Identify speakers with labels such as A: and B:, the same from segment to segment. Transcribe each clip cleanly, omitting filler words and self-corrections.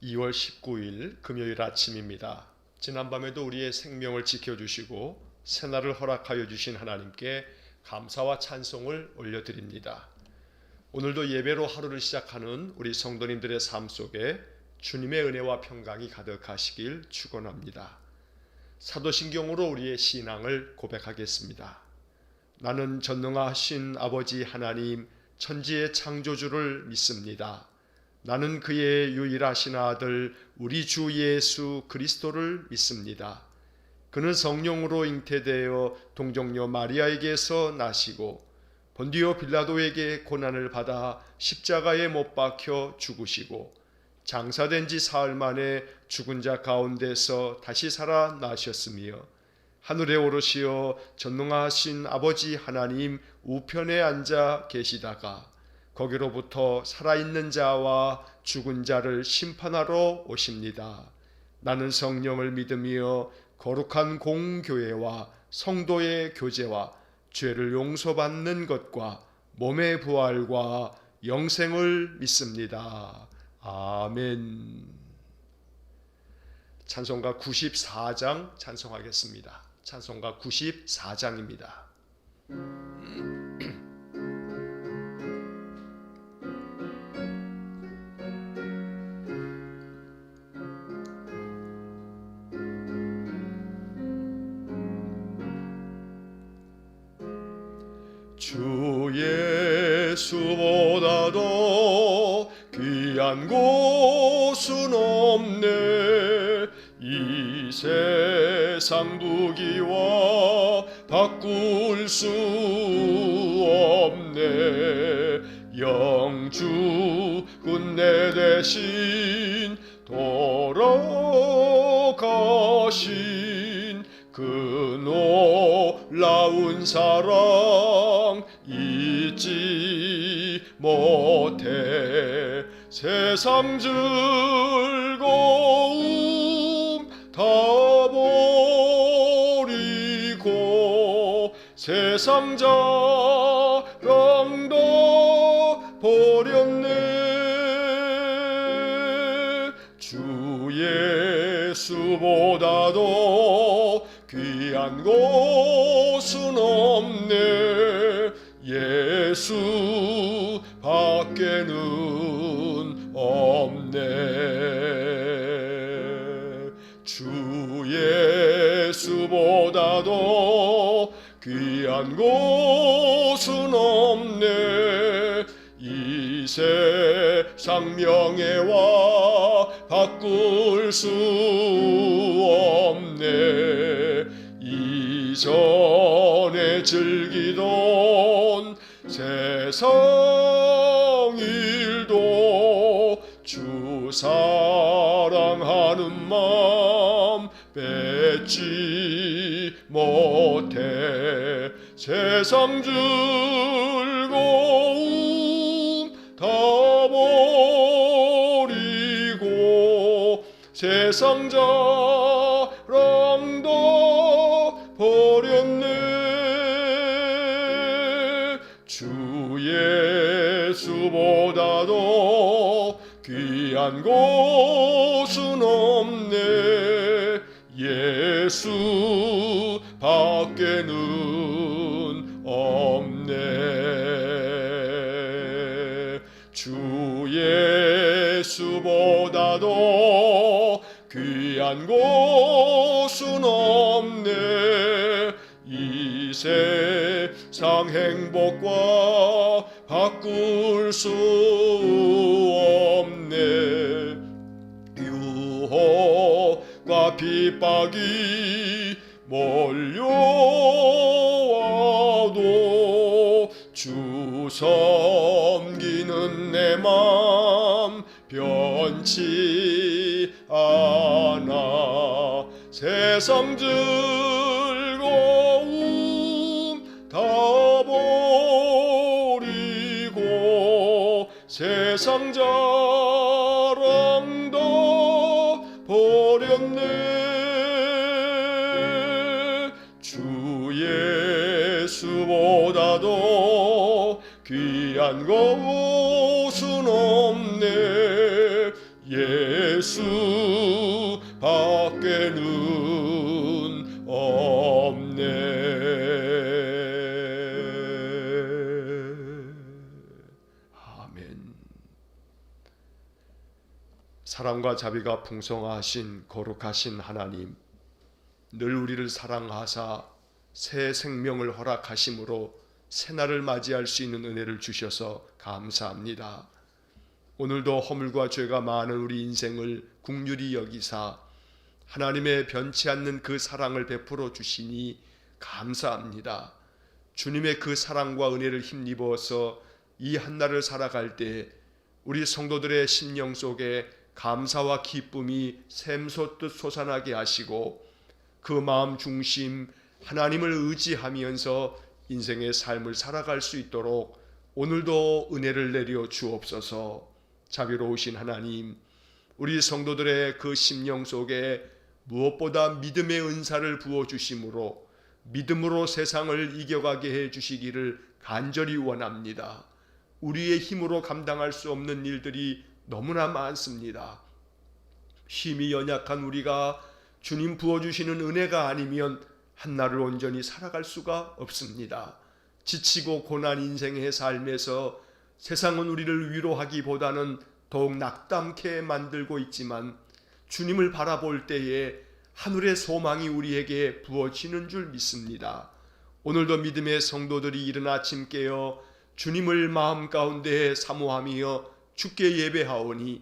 A: 2월 19일 금요일 아침입니다. 지난밤에도 우리의 생명을 지켜주시고 새날을 허락하여 주신 하나님께 감사와 찬송을 올려드립니다. 오늘도 예배로 하루를 시작하는 우리 성도님들의 삶 속에 주님의 은혜와 평강이 가득하시길 축원합니다. 사도신경으로 우리의 신앙을 고백하겠습니다. 나는 전능하신 아버지 하나님 천지의 창조주를 믿습니다. 나는 그의 유일하신 아들 우리 주 예수 그리스도를 믿습니다. 그는 성령으로 잉태되어 동정녀 마리아에게서 나시고 본디오 빌라도에게 고난을 받아 십자가에 못 박혀 죽으시고 장사된 지 사흘 만에 죽은 자 가운데서 다시 살아나셨으며 하늘에 오르시어 전능하신 아버지 하나님 우편에 앉아 계시다가 거기로부터 살아있는 자와 죽은 자를 심판하러 오십니다. 나는 성령을 믿으며 거룩한 공교회와 성도의 교제와 죄를 용서받는 것과 몸의 부활과 영생을 믿습니다. 아멘. 찬송가 94장 찬송하겠습니다. 찬송가 94장입니다. 주 예수보다도 귀한 곳은 없네. 이 세상 부귀와 바꿀 수 없네. 영주 군내 대신 돌아가신 그 놀라운 사랑 잊지 못해. 세상 즐거움 다 버리고 세상 자랑도 버렸네. 주 예수보다도 귀한 곳은 없네. 예수 밖에는 없네. 주 예수보다도 귀한 곳은 없네. 이 세상 명예와 바꿀 수 없네. 이전에 즐기던 세상 일도 주 사랑하는 마음 뺏지 못해. 세상 즐거움 다 버리고 세상 자랑도 버렸네. 주 예수보다도 귀한 곳은 없네. 예수 밖에는 없네. 주 예수보다도 귀한 곳은 없네. 이 세상 행복과 바꿀 수 없네. 유혹과 핍박이 몰려와도 주 섬기는 내 맘 변치 않아. 세상 즐거움 다 버리고 세상 자랑도 버렸네. 주 예수보다도 귀한 곳은 없네. 예수밖에는 없네. 아멘. 사랑과 자비가 풍성하신 거룩하신 하나님, 늘 우리를 사랑하사 새 생명을 허락하심으로 새날을 맞이할 수 있는 은혜를 주셔서 감사합니다. 오늘도 허물과 죄가 많은 우리 인생을 긍휼히 여기사 하나님의 변치 않는 그 사랑을 베풀어 주시니 감사합니다. 주님의 그 사랑과 은혜를 힘입어서 이 한날을 살아갈 때 우리 성도들의 심령 속에 감사와 기쁨이 샘솟듯 솟아나게 하시고 그 마음 중심 하나님을 의지하면서 인생의 삶을 살아갈 수 있도록 오늘도 은혜를 내려 주옵소서. 자비로우신 하나님, 우리 성도들의 그 심령 속에 무엇보다 믿음의 은사를 부어주심으로 믿음으로 세상을 이겨가게 해주시기를 간절히 원합니다. 우리의 힘으로 감당할 수 없는 일들이 너무나 많습니다. 힘이 연약한 우리가 주님 부어주시는 은혜가 아니면 한날을 온전히 살아갈 수가 없습니다. 지치고 고난 인생의 삶에서 세상은 우리를 위로하기보다는 더욱 낙담케 만들고 있지만 주님을 바라볼 때에 하늘의 소망이 우리에게 부어지는 줄 믿습니다. 오늘도 믿음의 성도들이 이른 아침 깨어 주님을 마음 가운데 사모하며 주께 예배하오니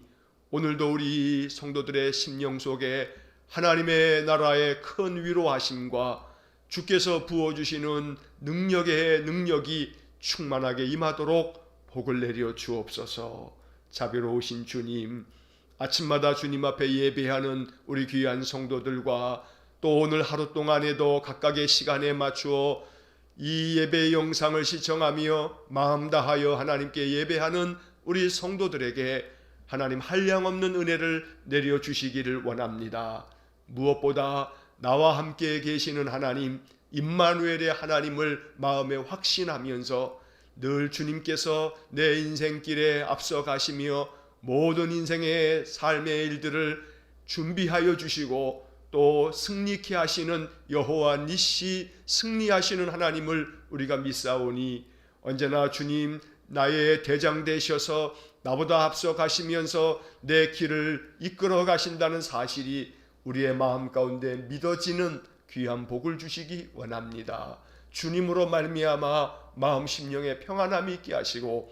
A: 오늘도 우리 성도들의 심령 속에 하나님의 나라의 큰 위로하심과 주께서 부어주시는 능력이 충만하게 임하도록 복을 내려 주옵소서. 자비로우신 주님, 아침마다 주님 앞에 예배하는 우리 귀한 성도들과 또 오늘 하루 동안에도 각각의 시간에 맞추어 이 예배 영상을 시청하며 마음 다하여 하나님께 예배하는 우리 성도들에게 하나님 한량없는 은혜를 내려주시기를 원합니다. 무엇보다 나와 함께 계시는 하나님 임마누엘의 하나님을 마음에 확신하면서 늘 주님께서 내 인생길에 앞서 가시며 모든 인생의 삶의 일들을 준비하여 주시고 또 승리케 하시는 여호와 니시 승리하시는 하나님을 우리가 믿사오니 언제나 주님 나의 대장 되셔서 나보다 앞서 가시면서 내 길을 이끌어 가신다는 사실이 우리의 마음 가운데 믿어지는 귀한 복을 주시기 원합니다. 주님으로 말미암아 마음 심령에 평안함이 있게 하시고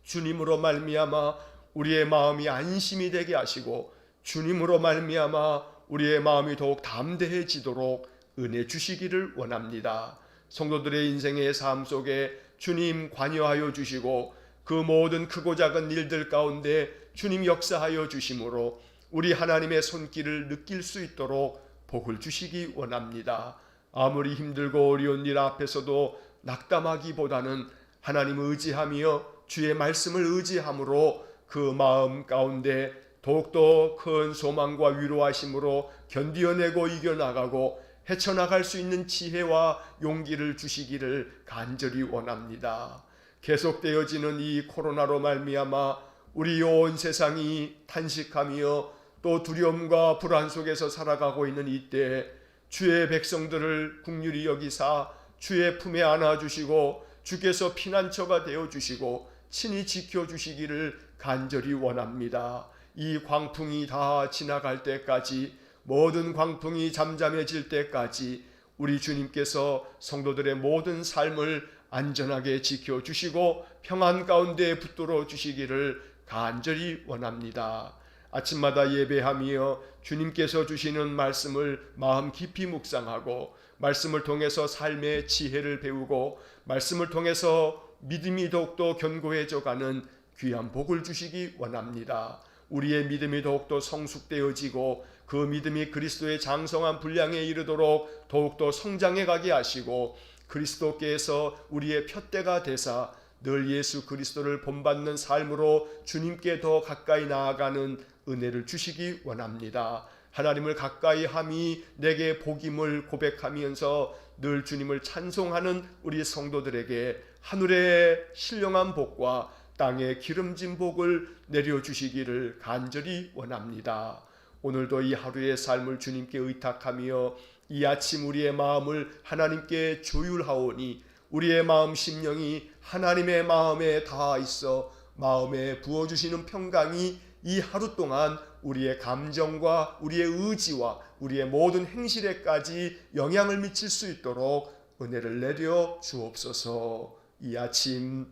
A: 주님으로 말미암아 우리의 마음이 안심이 되게 하시고 주님으로 말미암아 우리의 마음이 더욱 담대해지도록 은혜 주시기를 원합니다. 성도들의 인생의 삶 속에 주님 관여하여 주시고 그 모든 크고 작은 일들 가운데 주님 역사하여 주심으로 우리 하나님의 손길을 느낄 수 있도록 복을 주시기 원합니다. 아무리 힘들고 어려운 일 앞에서도 낙담하기보다는 하나님을 의지하며 주의 말씀을 의지함으로 그 마음 가운데 더욱더 큰 소망과 위로하심으로 견디어내고 이겨나가고 헤쳐나갈 수 있는 지혜와 용기를 주시기를 간절히 원합니다. 계속되어지는 이 코로나로 말미암아 우리 온 세상이 탄식하며 또 두려움과 불안 속에서 살아가고 있는 이때 주의 백성들을 긍휼히 여기사 주의 품에 안아주시고 주께서 피난처가 되어주시고 친히 지켜주시기를 간절히 원합니다. 이 광풍이 다 지나갈 때까지 모든 광풍이 잠잠해질 때까지 우리 주님께서 성도들의 모든 삶을 안전하게 지켜주시고 평안 가운데 붙들어 주시기를 간절히 원합니다. 아침마다 예배하며 주님께서 주시는 말씀을 마음 깊이 묵상하고 말씀을 통해서 삶의 지혜를 배우고 말씀을 통해서 믿음이 더욱더 견고해져 가는 귀한 복을 주시기 원합니다. 우리의 믿음이 더욱더 성숙되어지고 그 믿음이 그리스도의 장성한 분량에 이르도록 더욱더 성장해 가게 하시고 그리스도께서 우리의 푯대가 되사 늘 예수 그리스도를 본받는 삶으로 주님께 더 가까이 나아가는 은혜를 주시기 원합니다. 하나님을 가까이 함이 내게 복임을 고백하면서 늘 주님을 찬송하는 우리 성도들에게 하늘의 신령한 복과 땅에 기름진 복을 내려주시기를 간절히 원합니다. 오늘도 이 하루의 삶을 주님께 의탁하며 이 아침 우리의 마음을 하나님께 조율하오니 우리의 마음 심령이 하나님의 마음에 닿아 있어 마음에 부어주시는 평강이 이 하루 동안 우리의 감정과 우리의 의지와 우리의 모든 행실에까지 영향을 미칠 수 있도록 은혜를 내려 주옵소서. 이 아침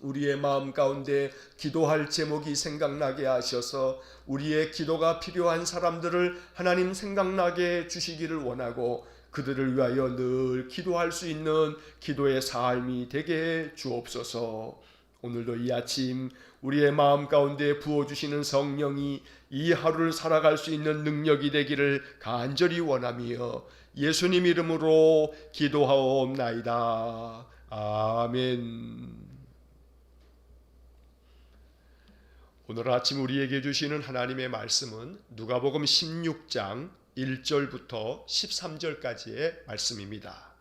A: 우리의 마음 가운데 기도할 제목이 생각나게 하셔서 우리의 기도가 필요한 사람들을 하나님 생각나게 주시기를 원하고 그들을 위하여 늘 기도할 수 있는 기도의 삶이 되게 주옵소서. 오늘도 이 아침 우리의 마음 가운데 부어주시는 성령이 이 하루를 살아갈 수 있는 능력이 되기를 간절히 원하며 예수님 이름으로 기도하옵나이다. 아멘. 오늘 아침 우리에게 주시는 하나님의 말씀은 누가복음 16장 1절부터 13절까지의 말씀입니다.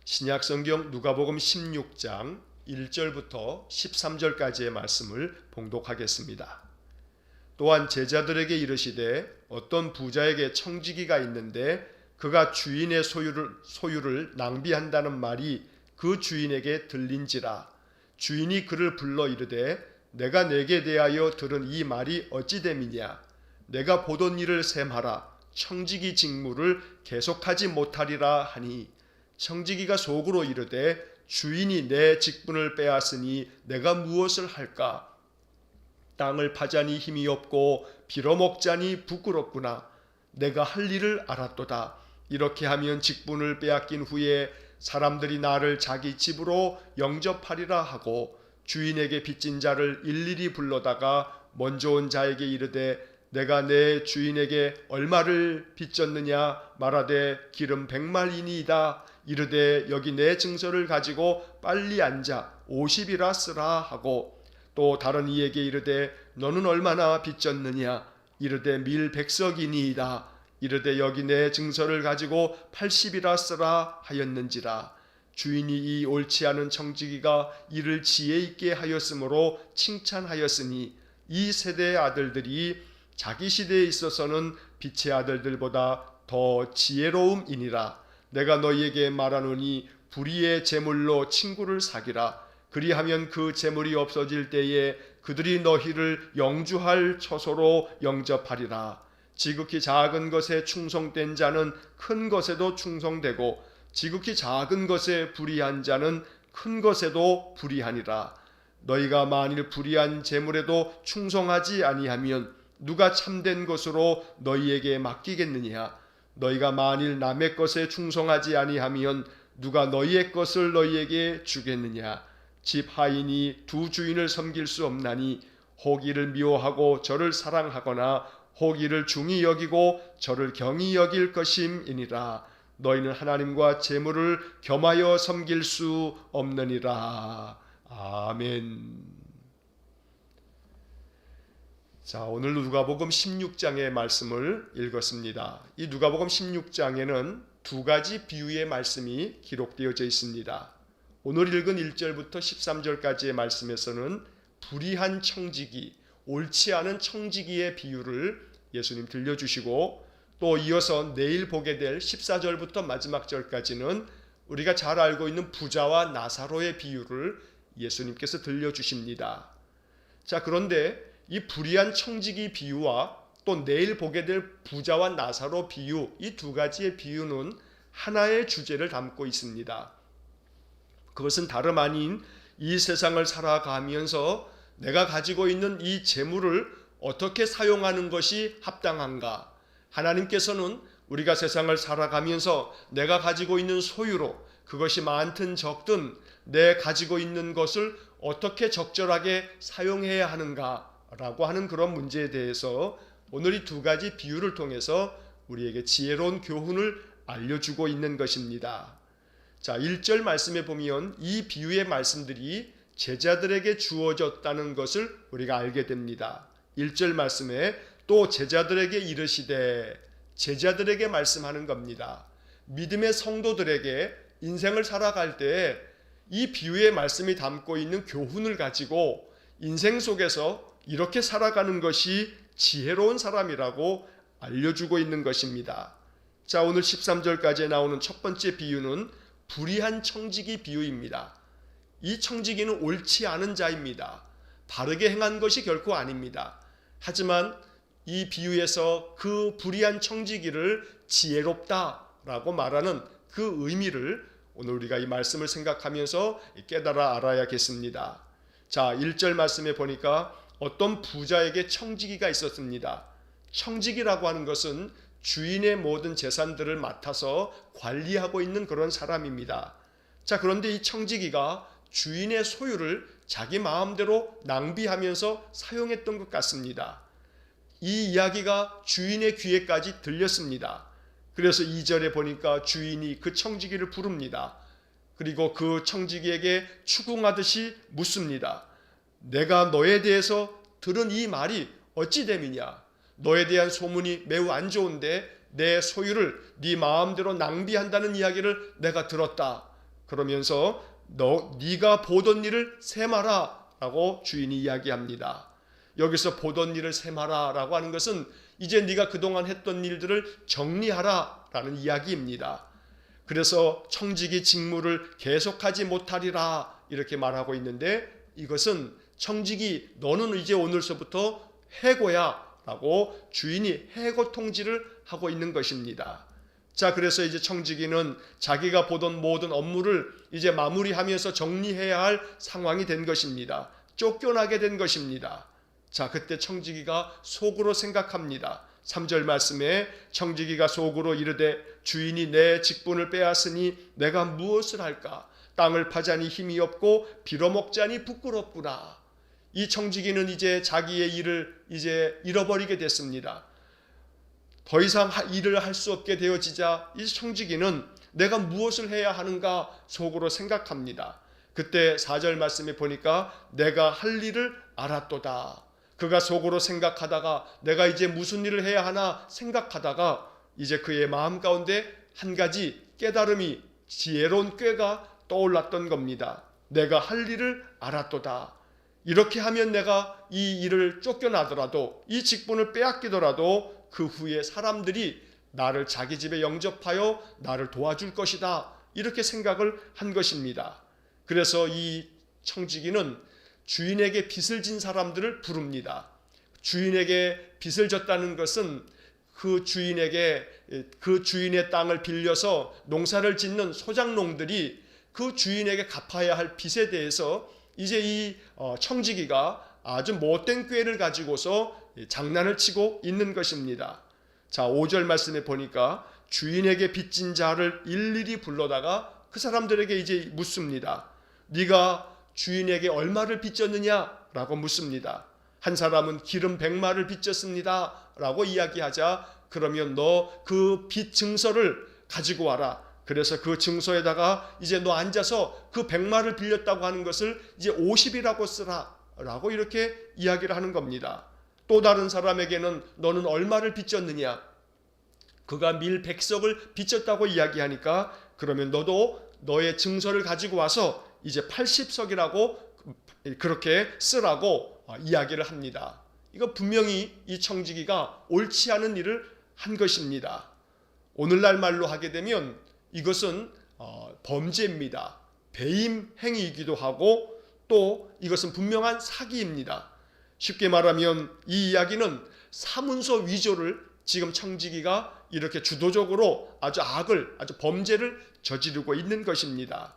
A: 신약성경 누가복음 16장 1절부터 13절까지의 말씀을 봉독하겠습니다. 또한 제자들에게 이르시되 어떤 부자에게 청지기가 있는데 그가 주인의 소유를 낭비한다는 말이 그 주인에게 들린지라. 주인이 그를 불러 이르되 내가 내게 대하여 들은 이 말이 어찌 됨이냐. 내가 보던 일을 셈하라. 청지기 직무를 계속하지 못하리라 하니 청지기가 속으로 이르되 주인이 내 직분을 빼앗으니 내가 무엇을 할까. 땅을 파자니 힘이 없고 빌어먹자니 부끄럽구나. 내가 할 일을 알았도다. 이렇게 하면 직분을 빼앗긴 후에 사람들이 나를 자기 집으로 영접하리라 하고 주인에게 빚진 자를 일일이 불러다가 먼저 온 자에게 이르되 내가 내 주인에게 얼마를 빚졌느냐. 말하되 기름 100말이니이다. 이르되 여기 내 증서를 가지고 빨리 앉아 50이라 쓰라 하고 또 다른 이에게 이르되 너는 얼마나 빚졌느냐. 이르되 밀 100석이니이다. 이르되 여기 내 증서를 가지고 80이라 쓰라 하였는지라. 주인이 이 옳지 않은 청지기가 이를 지혜 있게 하였으므로 칭찬하였으니 이 세대의 아들들이 자기 시대에 있어서는 빛의 아들들보다 더 지혜로움이니라. 내가 너희에게 말하노니 불의의 재물로 친구를 사기라. 그리하면 그 재물이 없어질 때에 그들이 너희를 영주할 처소로 영접하리라. 지극히 작은 것에 충성된 자는 큰 것에도 충성되고 지극히 작은 것에 불의한 자는 큰 것에도 불의하니라. 너희가 만일 불의한 재물에도 충성하지 아니하면 누가 참된 것으로 너희에게 맡기겠느냐. 너희가 만일 남의 것에 충성하지 아니하면 누가 너희의 것을 너희에게 주겠느냐. 집 하인이 두 주인을 섬길 수 없나니 혹 이를 미워하고 저를 사랑하거나 혹 이를 중히 여기고 저를 경히 여길 것임이니라. 너희는 하나님과 재물을 겸하여 섬길 수 없느니라. 아멘. 자, 오늘 누가복음 16장의 말씀을 읽었습니다. 이 누가복음 16장에는 두 가지 비유의 말씀이 기록되어져 있습니다. 오늘 읽은 1절부터 13절까지의 말씀에서는 불의한 청지기, 옳지 않은 청지기의 비유를 예수님 들려주시고 또 이어서 내일 보게 될 14절부터 마지막 절까지는 우리가 잘 알고 있는 부자와 나사로의 비유를 예수님께서 들려주십니다. 자, 그런데 이 불의한 청지기 비유와 또 내일 보게 될 부자와 나사로 비유, 이 두 가지의 비유는 하나의 주제를 담고 있습니다. 그것은 다름 아닌 이 세상을 살아가면서 내가 가지고 있는 이 재물을 어떻게 사용하는 것이 합당한가. 하나님께서는 우리가 세상을 살아가면서 내가 가지고 있는 소유로 그것이 많든 적든 내 가지고 있는 것을 어떻게 적절하게 사용해야 하는가라고 하는 그런 문제에 대해서 오늘 이 두 가지 비유를 통해서 우리에게 지혜로운 교훈을 알려주고 있는 것입니다. 자, 1절 말씀에 보면 이 비유의 말씀들이 제자들에게 주어졌다는 것을 우리가 알게 됩니다. 1절 말씀에 또 제자들에게 이르시되, 제자들에게 말씀하는 겁니다. 믿음의 성도들에게 인생을 살아갈 때 이 비유의 말씀이 담고 있는 교훈을 가지고 인생 속에서 이렇게 살아가는 것이 지혜로운 사람이라고 알려주고 있는 것입니다. 자, 오늘 13절까지 나오는 첫 번째 비유는 불의한 청지기 비유입니다. 이 청지기는 옳지 않은 자입니다. 바르게 행한 것이 결코 아닙니다. 하지만 이 비유에서 그 불의한 청지기를 지혜롭다라고 말하는 그 의미를 오늘 우리가 이 말씀을 생각하면서 깨달아 알아야겠습니다. 자, 1절 말씀에 보니까 어떤 부자에게 청지기가 있었습니다. 청지기라고 하는 것은 주인의 모든 재산들을 맡아서 관리하고 있는 그런 사람입니다. 자, 그런데 이 청지기가 주인의 소유를 자기 마음대로 낭비하면서 사용했던 것 같습니다. 이 이야기가 주인의 귀에까지 들렸습니다. 그래서 2절에 보니까 주인이 그 청지기를 부릅니다. 그리고 그 청지기에게 추궁하듯이 묻습니다. 내가 너에 대해서 들은 이 말이 어찌 됨이냐? 너에 대한 소문이 매우 안 좋은데 내 소유를 네 마음대로 낭비한다는 이야기를 내가 들었다. 그러면서 네가 보던 일을 세마라 라고 주인이 이야기합니다. 여기서 보던 일을 세마라 라고 하는 것은 이제 네가 그동안 했던 일들을 정리하라 라는 이야기입니다. 그래서 청지기 직무를 계속하지 못하리라 이렇게 말하고 있는데, 이것은 청지기 너는 이제 오늘서부터 해고야 라고 주인이 해고 통지를 하고 있는 것입니다. 자, 그래서 이제 청지기는 자기가 보던 모든 업무를 이제 마무리하면서 정리해야 할 상황이 된 것입니다. 쫓겨나게 된 것입니다. 자, 그때 청지기가 속으로 생각합니다. 3절 말씀에 청지기가 속으로 이르되 주인이 내 직분을 빼앗으니 내가 무엇을 할까? 땅을 파자니 힘이 없고 빌어먹자니 부끄럽구나. 이 청지기는 이제 자기의 일을 이제 잃어버리게 됐습니다. 더 이상 일을 할 수 없게 되어지자 이 청지기는 내가 무엇을 해야 하는가 속으로 생각합니다. 그때 4절 말씀에 보니까 내가 할 일을 알았도다. 그가 속으로 생각하다가 내가 이제 무슨 일을 해야 하나 생각하다가 이제 그의 마음 가운데 한 가지 깨달음이, 지혜로운 꾀가 떠올랐던 겁니다. 내가 할 일을 알았도다. 이렇게 하면 내가 이 일을 쫓겨나더라도, 이 직분을 빼앗기더라도 그 후에 사람들이 나를 자기 집에 영접하여 나를 도와줄 것이다. 이렇게 생각을 한 것입니다. 그래서 이 청지기는 주인에게 빚을 진 사람들을 부릅니다. 주인에게 빚을 졌다는 것은 그 주인에게 그 주인의 땅을 빌려서 농사를 짓는 소작농들이 그 주인에게 갚아야 할 빚에 대해서 이제 이 청지기가 아주 못된 꾀를 가지고서 장난을 치고 있는 것입니다. 자, 5절 말씀에 보니까 주인에게 빚진 자를 일일이 불러다가 그 사람들에게 이제 묻습니다. 네가 주인에게 얼마를 빚졌느냐라고 묻습니다. 한 사람은 기름 100마를 빚졌습니다 라고 이야기하자, 그러면 너 그 빚 증서를 가지고 와라. 그래서 그 증서에다가 이제 너 앉아서 그 100마를 빌렸다고 하는 것을 이제 50이라고 쓰라 라고 이렇게 이야기를 하는 겁니다. 또 다른 사람에게는 너는 얼마를 빚졌느냐? 그가 밀 100석을 빚졌다고 이야기하니까 그러면 너도 너의 증서를 가지고 와서 이제 80석이라고 그렇게 쓰라고 이야기를 합니다. 이거 분명히 이 청지기가 옳지 않은 일을 한 것입니다. 오늘날 말로 하게 되면 이것은 범죄입니다. 배임 행위이기도 하고 또 이것은 분명한 사기입니다. 쉽게 말하면 이 이야기는 사문서 위조를 지금 청지기가 이렇게 주도적으로 아주 범죄를 저지르고 있는 것입니다.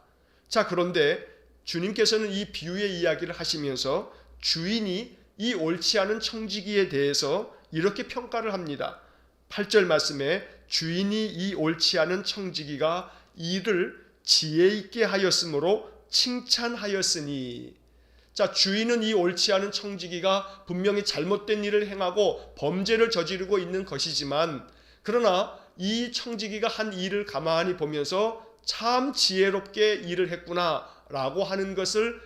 A: 자, 그런데 주님께서는 이 비유의 이야기를 하시면서 주인이 이 옳지 않은 청지기에 대해서 이렇게 평가를 합니다. 8절 말씀에 주인이 이 옳지 않은 청지기가 일을 지혜 있게 하였으므로 칭찬하였으니. 자, 주인은 이 옳지 않은 청지기가 분명히 잘못된 일을 행하고 범죄를 저지르고 있는 것이지만, 그러나 이 청지기가 한 일을 가만히 보면서 참 지혜롭게 일을 했구나 라고 하는 것을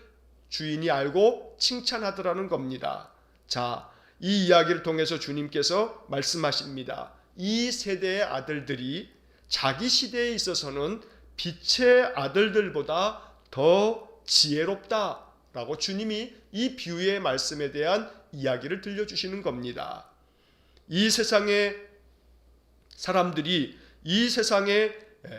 A: 주인이 알고 칭찬하더라는 겁니다. 자, 이 이야기를 통해서 주님께서 말씀하십니다. 이 세대의 아들들이 자기 시대에 있어서는 빛의 아들들보다 더 지혜롭다라고 주님이 이 비유의 말씀에 대한 이야기를 들려주시는 겁니다. 이 세상의 사람들이, 이 세상에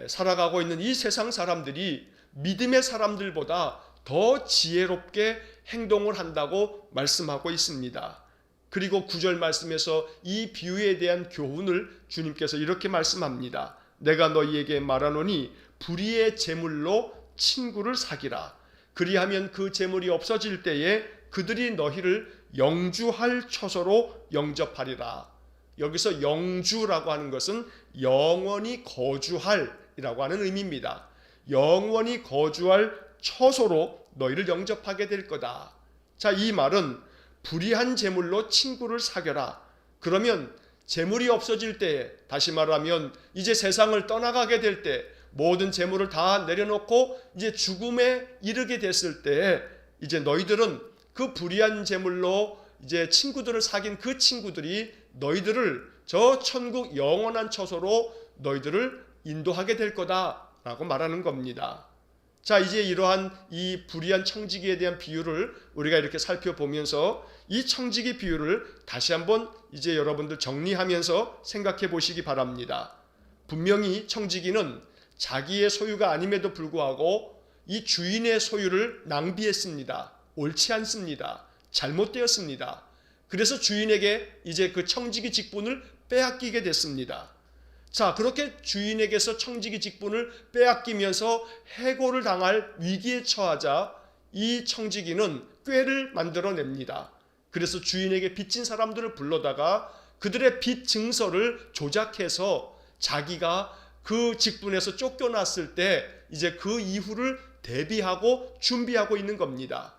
A: 살아가고 있는 이 세상 사람들이 믿음의 사람들보다 더 지혜롭게 행동을 한다고 말씀하고 있습니다. 그리고 9절 말씀에서 이 비유에 대한 교훈을 주님께서 이렇게 말씀합니다. 내가 너희에게 말하노니 불의의 재물로 친구를 사기라. 그리하면 그 재물이 없어질 때에 그들이 너희를 영주할 처소로 영접하리라. 여기서 영주라고 하는 것은 영원히 거주할이라고 하는 의미입니다. 영원히 거주할 처소로 너희를 영접하게 될 거다. 자, 이 말은 불의한 재물로 친구를 사겨라. 그러면 재물이 없어질 때에, 다시 말하면 이제 세상을 떠나가게 될 때, 모든 재물을 다 내려놓고 이제 죽음에 이르게 됐을 때, 이제 너희들은 그 불의한 재물로 이제 친구들을 사귄 그 친구들이 너희들을 저 천국 영원한 처소로 너희들을 인도하게 될 거다라고 말하는 겁니다. 자, 이제 이러한 이 불의한 청지기에 대한 비유를 우리가 이렇게 살펴보면서 이 청지기 비유를 다시 한번 이제 여러분들 정리하면서 생각해 보시기 바랍니다. 분명히 청지기는 자기의 소유가 아님에도 불구하고 이 주인의 소유를 낭비했습니다. 옳지 않습니다. 잘못되었습니다. 그래서 주인에게 이제 그 청지기 직분을 빼앗기게 됐습니다. 자, 그렇게 주인에게서 청지기 직분을 빼앗기면서 해고를 당할 위기에 처하자 이 청지기는 꾀를 만들어냅니다. 그래서 주인에게 빚진 사람들을 불러다가 그들의 빚 증서를 조작해서 자기가 그 직분에서 쫓겨났을 때 이제 그 이후를 대비하고 준비하고 있는 겁니다.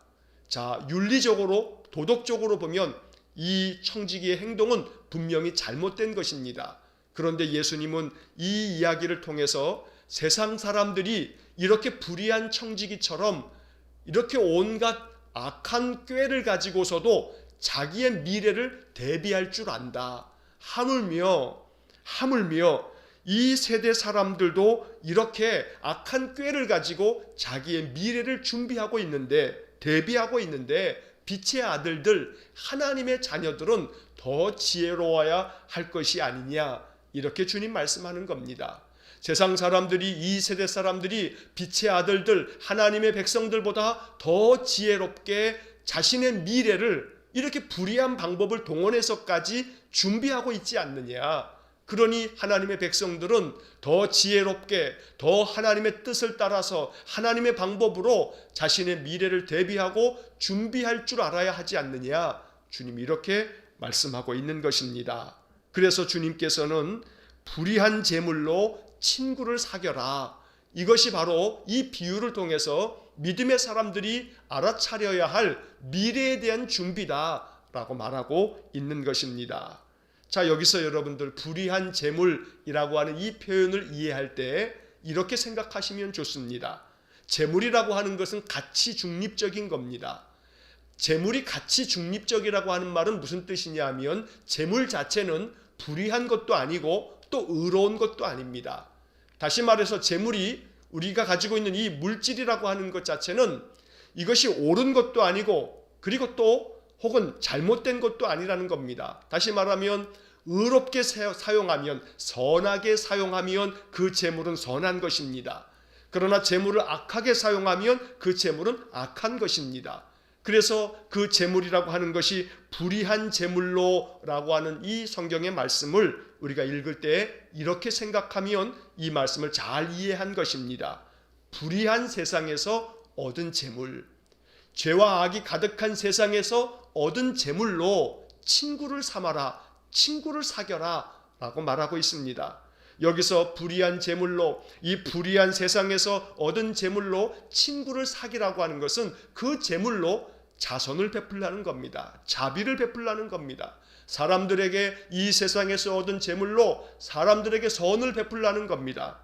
A: 자, 윤리적으로 도덕적으로 보면 이 청지기의 행동은 분명히 잘못된 것입니다. 그런데 예수님은 이 이야기를 통해서 세상 사람들이 이렇게 불의한 청지기처럼 이렇게 온갖 악한 꾀를 가지고서도 자기의 미래를 대비할 줄 안다. 하물며 이 세대 사람들도 이렇게 악한 꾀를 가지고 자기의 미래를 준비하고 있는데, 대비하고 있는데, 빛의 아들들, 하나님의 자녀들은 더 지혜로워야 할 것이 아니냐, 이렇게 주님 말씀하는 겁니다. 세상 사람들이, 이 세대 사람들이 빛의 아들들, 하나님의 백성들보다 더 지혜롭게 자신의 미래를 이렇게 불의한 방법을 동원해서까지 준비하고 있지 않느냐. 그러니 하나님의 백성들은 더 지혜롭게, 더 하나님의 뜻을 따라서 하나님의 방법으로 자신의 미래를 대비하고 준비할 줄 알아야 하지 않느냐. 주님이 이렇게 말씀하고 있는 것입니다. 그래서 주님께서는 불의한 재물로 친구를 사겨라. 이것이 바로 이 비유를 통해서 믿음의 사람들이 알아차려야 할 미래에 대한 준비다라고 말하고 있는 것입니다. 자, 여기서 여러분들 불의한 재물이라고 하는 이 표현을 이해할 때 이렇게 생각하시면 좋습니다. 재물이라고 하는 것은 가치 중립적인 겁니다. 재물이 가치 중립적이라고 하는 말은 무슨 뜻이냐 하면 재물 자체는 불의한 것도 아니고 또 의로운 것도 아닙니다. 다시 말해서 재물이, 우리가 가지고 있는 이 물질이라고 하는 것 자체는 이것이 옳은 것도 아니고 그리고 또 혹은 잘못된 것도 아니라는 겁니다. 다시 말하면 의롭게 사용하면, 선하게 사용하면 그 재물은 선한 것입니다. 그러나 재물을 악하게 사용하면 그 재물은 악한 것입니다. 그래서 그 재물이라고 하는 것이 불의한 재물로라고 하는 이 성경의 말씀을 우리가 읽을 때 이렇게 생각하면 이 말씀을 잘 이해한 것입니다. 불의한 세상에서 얻은 재물, 죄와 악이 가득한 세상에서 얻은 재물로 친구를 삼아라, 친구를 사겨라 라고 말하고 있습니다. 여기서 불의한 재물로, 이 불의한 세상에서 얻은 재물로 친구를 사기라고 하는 것은 그 재물로 자선을 베풀라는 겁니다. 자비를 베풀라는 겁니다. 사람들에게 이 세상에서 얻은 재물로 사람들에게 선을 베풀라는 겁니다.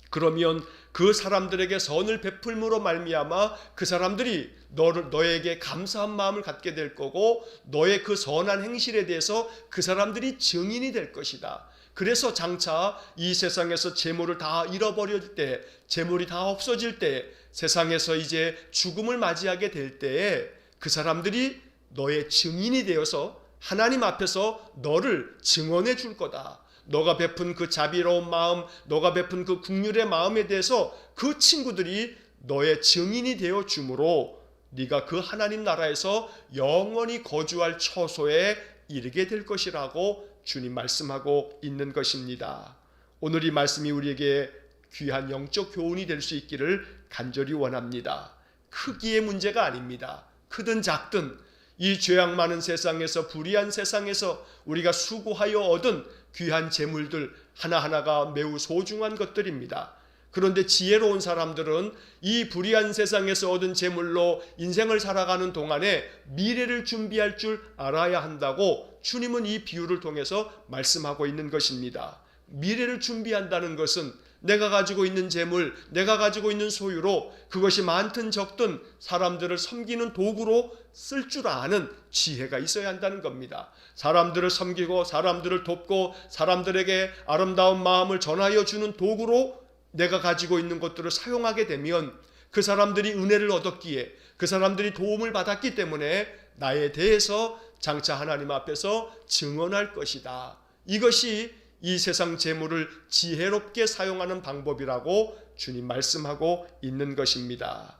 A: 그러면 그 사람들에게 선을 베풀므로 말미암아 그 사람들이 너에게 감사한 마음을 갖게 될 거고, 너의 그 선한 행실에 대해서 그 사람들이 증인이 될 것이다. 그래서 장차 이 세상에서 재물을 다 잃어버릴 때, 재물이 다 없어질 때 세상에서 이제 죽음을 맞이하게 될 때에 그 사람들이 너의 증인이 되어서 하나님 앞에서 너를 증언해 줄 거다. 너가 베푼 그 자비로운 마음, 너가 베푼 그 긍휼의 마음에 대해서 그 친구들이 너의 증인이 되어 주므로 네가 그 하나님 나라에서 영원히 거주할 처소에 이르게 될 것이라고 주님 말씀하고 있는 것입니다. 오늘 이 말씀이 우리에게 귀한 영적 교훈이 될 수 있기를 간절히 원합니다. 크기의 문제가 아닙니다. 크든 작든 이 죄악 많은 세상에서, 불의한 세상에서 우리가 수고하여 얻은 귀한 재물들 하나하나가 매우 소중한 것들입니다. 그런데 지혜로운 사람들은 이 불의한 세상에서 얻은 재물로 인생을 살아가는 동안에 미래를 준비할 줄 알아야 한다고 주님은 이 비유를 통해서 말씀하고 있는 것입니다. 미래를 준비한다는 것은 내가 가지고 있는 재물, 내가 가지고 있는 소유로 그것이 많든 적든 사람들을 섬기는 도구로 쓸 줄 아는 지혜가 있어야 한다는 겁니다. 사람들을 섬기고 사람들을 돕고 사람들에게 아름다운 마음을 전하여 주는 도구로 내가 가지고 있는 것들을 사용하게 되면 그 사람들이 은혜를 얻었기에, 그 사람들이 도움을 받았기 때문에 나에 대해서 장차 하나님 앞에서 증언할 것이다. 이것이 이 세상 재물을 지혜롭게 사용하는 방법이라고 주님 말씀하고 있는 것입니다.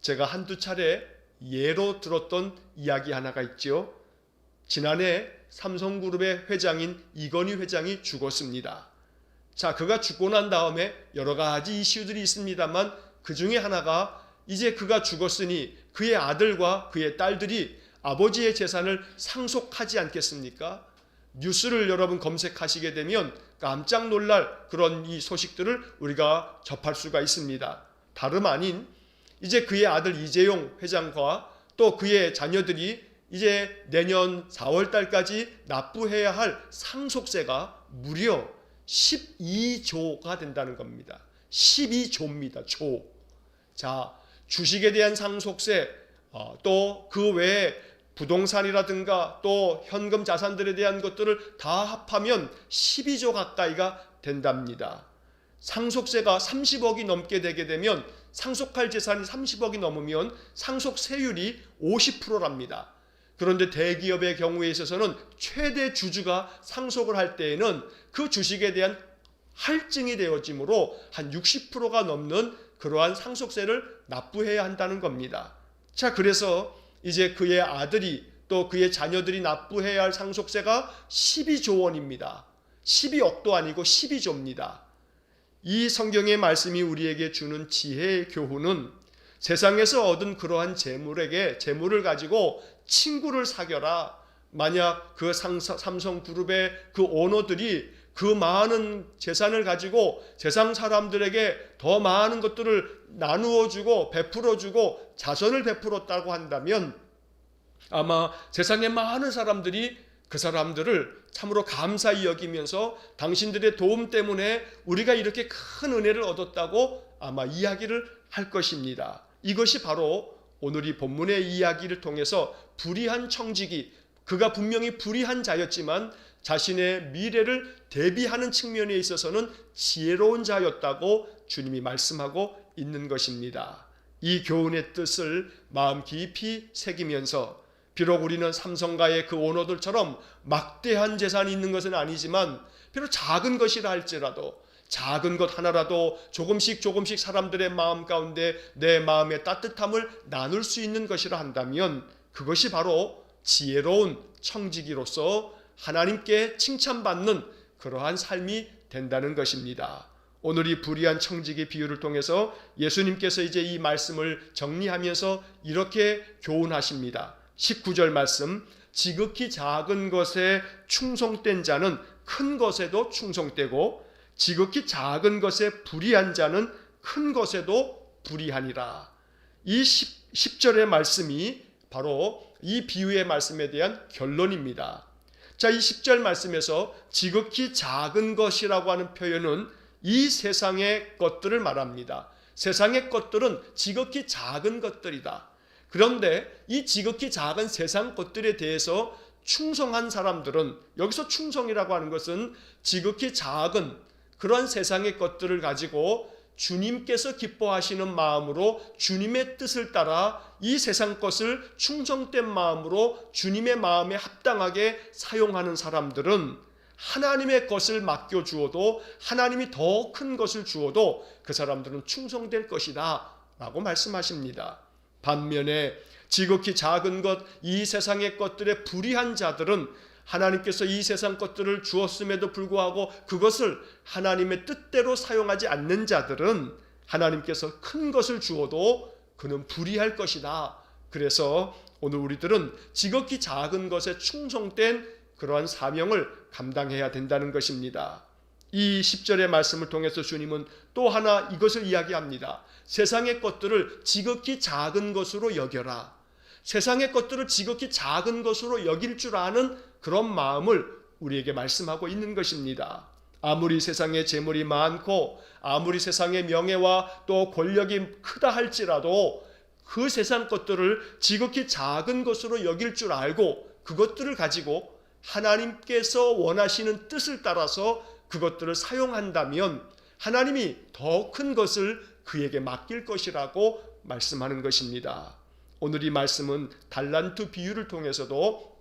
A: 제가 한두 차례 예로 들었던 이야기 하나가 있죠. 지난해 삼성그룹의 회장인 이건희 회장이 죽었습니다. 자, 그가 죽고 난 다음에 여러 가지 이슈들이 있습니다만 그 중에 하나가 이제 그가 죽었으니 그의 아들과 그의 딸들이 아버지의 재산을 상속하지 않겠습니까? 뉴스를 여러분 검색하시게 되면 깜짝 놀랄 그런 이 소식들을 우리가 접할 수가 있습니다. 다름 아닌 이제 그의 아들 이재용 회장과 또 그의 자녀들이 이제 내년 4월 달까지 납부해야 할 상속세가 무려 12조가 된다는 겁니다. 12조입니다. 조. 자, 주식에 대한 상속세, 또 그 외에 부동산이라든가 또 현금 자산들에 대한 것들을 다 합하면 12조 가까이가 된답니다. 상속세가 30억이 넘게 되게 되면, 상속할 재산이 30억이 넘으면 상속세율이 50%랍니다. 그런데 대기업의 경우에 있어서는 최대 주주가 상속을 할 때에는 그 주식에 대한 할증이 되어지므로 한 60%가 넘는 그러한 상속세를 납부해야 한다는 겁니다. 자, 그래서 이제 그의 아들이 또 그의 자녀들이 납부해야 할 상속세가 12조 원입니다. 12억도 아니고 12조입니다. 이 성경의 말씀이 우리에게 주는 지혜의 교훈은 세상에서 얻은 그러한 재물을 가지고 친구를 사겨라. 만약 그 삼성그룹의 그 오너들이 그 많은 재산을 가지고 세상 사람들에게 더 많은 것들을 나누어주고 베풀어주고 자선을 베풀었다고 한다면 아마 세상의 많은 사람들이 그 사람들을 참으로 감사히 여기면서 당신들의 도움 때문에 우리가 이렇게 큰 은혜를 얻었다고 아마 이야기를 할 것입니다. 이것이 바로 오늘 이 본문의 이야기를 통해서 불의한 청지기, 그가 분명히 불의한 자였지만 자신의 미래를 대비하는 측면에 있어서는 지혜로운 자였다고 주님이 말씀하고 있는 것입니다. 이 교훈의 뜻을 마음 깊이 새기면서 비록 우리는 삼성가의 그 오너들처럼 막대한 재산이 있는 것은 아니지만 비록 작은 것이라 할지라도 작은 것 하나라도 조금씩 사람들의 마음 가운데 내 마음의 따뜻함을 나눌 수 있는 것이라 한다면 그것이 바로 지혜로운 청지기로서 하나님께 칭찬받는 그러한 삶이 된다는 것입니다. 오늘 이 불의한 청지기 비유를 통해서 예수님께서 이제 이 말씀을 정리하면서 이렇게 교훈하십니다. 19절 말씀, 지극히 작은 것에 충성된 자는 큰 것에도 충성되고 지극히 작은 것에 불의한 자는 큰 것에도 불의하니라. 이 10절의 말씀이 바로 이 비유의 말씀에 대한 결론입니다. 자, 이 10절 말씀에서 지극히 작은 것이라고 하는 표현은 이 세상의 것들을 말합니다. 세상의 것들은 지극히 작은 것들이다. 그런데 이 지극히 작은 세상 것들에 대해서 충성한 사람들은, 여기서 충성이라고 하는 것은 지극히 작은 그런 세상의 것들을 가지고 주님께서 기뻐하시는 마음으로 주님의 뜻을 따라 이 세상 것을 충성된 마음으로 주님의 마음에 합당하게 사용하는 사람들은 하나님의 것을 맡겨주어도, 하나님이 더 큰 것을 주어도 그 사람들은 충성될 것이다 라고 말씀하십니다. 반면에 지극히 작은 것, 이 세상의 것들에 불의한 자들은 하나님께서 이 세상 것들을 주었음에도 불구하고 그것을 하나님의 뜻대로 사용하지 않는 자들은 하나님께서 큰 것을 주어도 그는 불의할 것이다. 그래서 오늘 우리들은 지극히 작은 것에 충성된 그러한 사명을 감당해야 된다는 것입니다. 이 10절의 말씀을 통해서 주님은 또 하나 이것을 이야기합니다. 세상의 것들을 지극히 작은 것으로 여겨라. 세상의 것들을 지극히 작은 것으로 여길 줄 아는 그런 마음을 우리에게 말씀하고 있는 것입니다. 아무리 세상에 재물이 많고 아무리 세상의 명예와 또 권력이 크다 할지라도 그 세상 것들을 지극히 작은 것으로 여길 줄 알고 그것들을 가지고 하나님께서 원하시는 뜻을 따라서 그것들을 사용한다면 하나님이 더 큰 것을 그에게 맡길 것이라고 말씀하는 것입니다. 오늘 이 말씀은 달란트 비유를 통해서도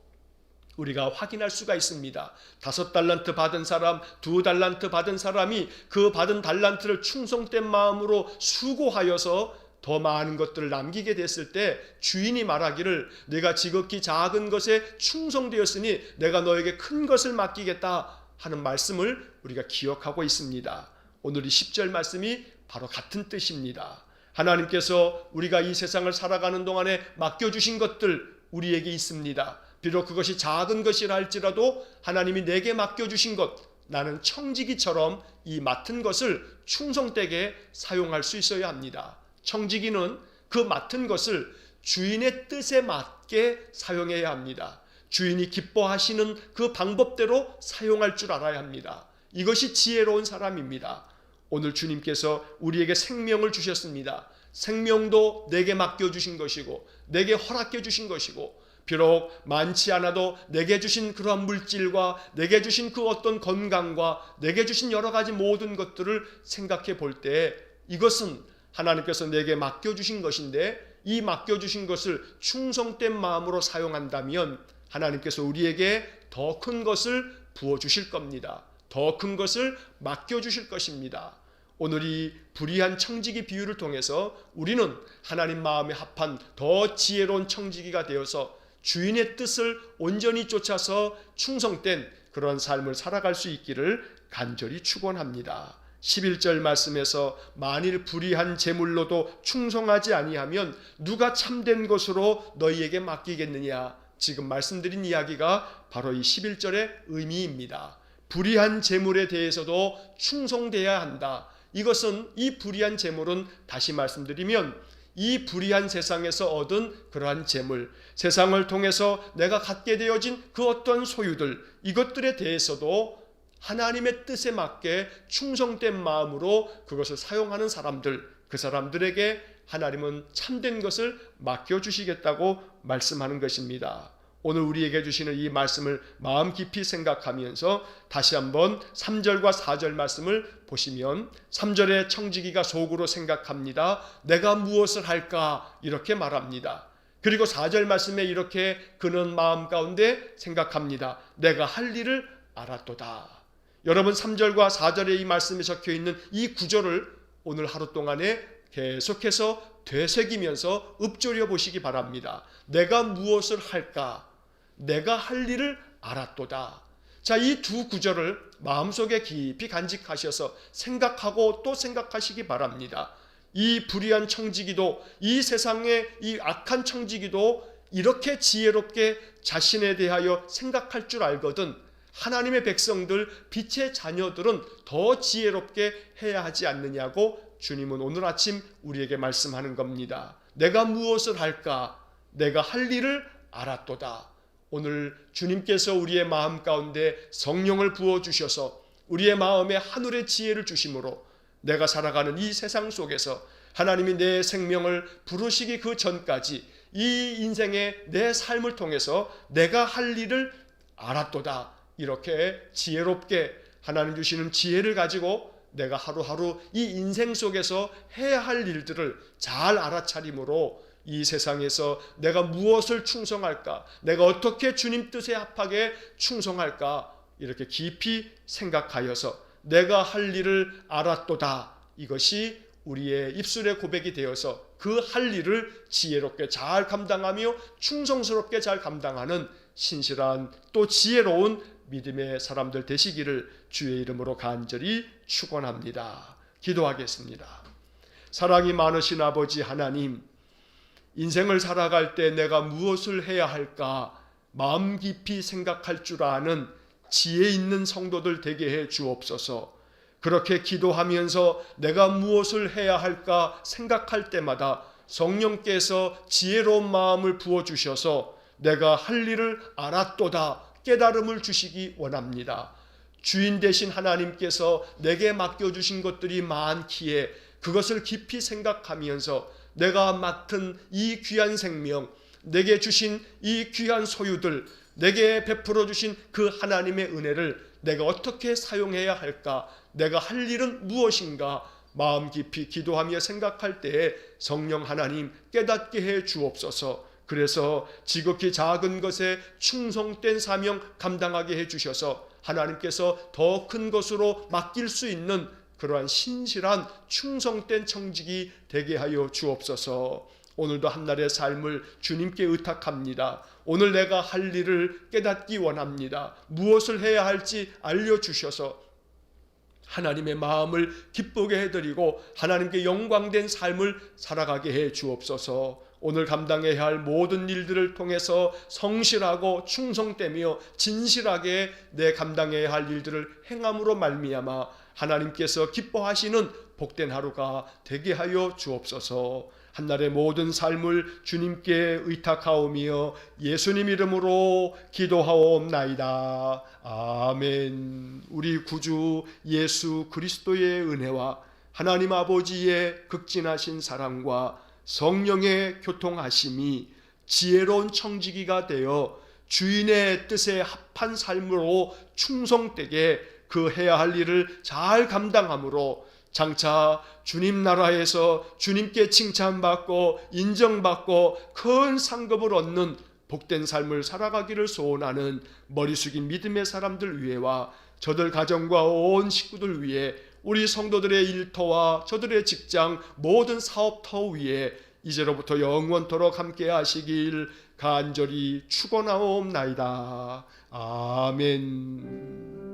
A: 우리가 확인할 수가 있습니다. 5달란트 받은 사람, 2달란트 받은 사람이 그 받은 달란트를 충성된 마음으로 수고하여서 더 많은 것들을 남기게 됐을 때 주인이 말하기를 내가 지극히 작은 것에 충성되었으니 내가 너에게 큰 것을 맡기겠다 하는 말씀을 우리가 기억하고 있습니다. 오늘 이 10절 말씀이 바로 같은 뜻입니다. 하나님께서 우리가 이 세상을 살아가는 동안에 맡겨주신 것들 우리에게 있습니다. 비록 그것이 작은 것이라 할지라도 하나님이 내게 맡겨주신 것, 나는 청지기처럼 이 맡은 것을 충성되게 사용할 수 있어야 합니다. 청지기는 그 맡은 것을 주인의 뜻에 맞게 사용해야 합니다. 주인이 기뻐하시는 그 방법대로 사용할 줄 알아야 합니다. 이것이 지혜로운 사람입니다. 오늘 주님께서 우리에게 생명을 주셨습니다. 생명도 내게 맡겨주신 것이고 내게 허락해 주신 것이고 비록 많지 않아도 내게 주신 그러한 물질과 내게 주신 그 어떤 건강과 내게 주신 여러 가지 모든 것들을 생각해 볼 때 이것은 하나님께서 내게 맡겨주신 것인데 이 맡겨주신 것을 충성된 마음으로 사용한다면 하나님께서 우리에게 더 큰 것을 부어주실 겁니다. 더 큰 것을 맡겨주실 것입니다. 오늘 이 불의한 청지기 비유를 통해서 우리는 하나님 마음에 합한 더 지혜로운 청지기가 되어서 주인의 뜻을 온전히 쫓아서 충성된 그런 삶을 살아갈 수 있기를 간절히 축원합니다. 11절 말씀에서 만일 불의한 제물로도 충성하지 아니하면 누가 참된 것으로 너희에게 맡기겠느냐. 지금 말씀드린 이야기가 바로 이 11절의 의미입니다. 불의한 제물에 대해서도 충성돼야 한다. 이것은 이 불의한 제물은 다시 말씀드리면 이 불의한 세상에서 얻은 그러한 재물, 세상을 통해서 내가 갖게 되어진 그 어떤 소유들, 이것들에 대해서도 하나님의 뜻에 맞게 충성된 마음으로 그것을 사용하는 사람들, 그 사람들에게 하나님은 참된 것을 맡겨주시겠다고 말씀하는 것입니다. 오늘 우리에게 주시는 이 말씀을 마음 깊이 생각하면서 다시 한번 3절과 4절 말씀을 보시면 3절의 청지기가 속으로 생각합니다. 내가 무엇을 할까? 이렇게 말합니다. 그리고 4절 말씀에 이렇게 그는 마음 가운데 생각합니다. 내가 할 일을 알았도다. 여러분 3절과 4절의 이 말씀에 적혀 있는 이 구절을 오늘 하루 동안에 계속해서 되새기면서 읊조려 보시기 바랍니다. 내가 무엇을 할까? 내가 할 일을 알았도다. 자, 이 두 구절을 마음속에 깊이 간직하셔서 생각하고 또 생각하시기 바랍니다. 이 불의한 청지기도, 이 세상의 이 악한 청지기도 이렇게 지혜롭게 자신에 대하여 생각할 줄 알거든 하나님의 백성들, 빛의 자녀들은 더 지혜롭게 해야 하지 않느냐고 주님은 오늘 아침 우리에게 말씀하는 겁니다. 내가 무엇을 할까? 내가 할 일을 알았도다. 오늘 주님께서 우리의 마음 가운데 성령을 부어주셔서 우리의 마음에 하늘의 지혜를 주심으로 내가 살아가는 이 세상 속에서 하나님이 내 생명을 부르시기 그 전까지 이 인생의 내 삶을 통해서 내가 할 일을 알았도다. 이렇게 지혜롭게 하나님 주시는 지혜를 가지고 내가 하루하루 이 인생 속에서 해야 할 일들을 잘 알아차림으로 이 세상에서 내가 무엇을 충성할까, 내가 어떻게 주님 뜻에 합하게 충성할까, 이렇게 깊이 생각하여서 내가 할 일을 알았도다, 이것이 우리의 입술의 고백이 되어서 그 할 일을 지혜롭게 잘 감당하며 충성스럽게 잘 감당하는 신실한 또 지혜로운 믿음의 사람들 되시기를 주의 이름으로 간절히 축원합니다. 기도하겠습니다. 사랑이 많으신 아버지 하나님, 인생을 살아갈 때 내가 무엇을 해야 할까 마음 깊이 생각할 줄 아는 지혜 있는 성도들 되게 해 주옵소서. 그렇게 기도하면서 내가 무엇을 해야 할까 생각할 때마다 성령께서 지혜로운 마음을 부어주셔서 내가 할 일을 알았도다 깨달음을 주시기 원합니다. 주인 되신 하나님께서 내게 맡겨주신 것들이 많기에 그것을 깊이 생각하면서 내가 맡은 이 귀한 생명, 내게 주신 이 귀한 소유들, 내게 베풀어 주신 그 하나님의 은혜를 내가 어떻게 사용해야 할까, 내가 할 일은 무엇인가 마음 깊이 기도하며 생각할 때에 성령 하나님 깨닫게 해 주옵소서. 그래서 지극히 작은 것에 충성된 사명 감당하게 해 주셔서 하나님께서 더 큰 것으로 맡길 수 있는 그러한 신실한 충성된 청직이 되게 하여 주옵소서. 오늘도 한날의 삶을 주님께 의탁합니다. 오늘 내가 할 일을 깨닫기 원합니다. 무엇을 해야 할지 알려주셔서 하나님의 마음을 기쁘게 해드리고 하나님께 영광된 삶을 살아가게 해 주옵소서. 오늘 감당해야 할 모든 일들을 통해서 성실하고 충성되며 진실하게 내 감당해야 할 일들을 행함으로 말미암아 하나님께서 기뻐하시는 복된 하루가 되게 하여 주옵소서. 한날의 모든 삶을 주님께 의탁하오며 예수님 이름으로 기도하옵나이다. 아멘. 우리 구주 예수 그리스도의 은혜와 하나님 아버지의 극진하신 사랑과 성령의 교통하심이 지혜로운 청지기가 되어 주인의 뜻에 합한 삶으로 충성되게 그 해야 할 일을 잘 감당함으로 장차 주님 나라에서 주님께 칭찬받고 인정받고 큰 상급을 얻는 복된 삶을 살아가기를 소원하는 머리 숙인 믿음의 사람들 위에와 저들 가정과 온 식구들 위에 우리 성도들의 일터와 저들의 직장 모든 사업터 위에 이제로부터 영원토록 함께 하시길 간절히 축원하옵나이다. 아멘.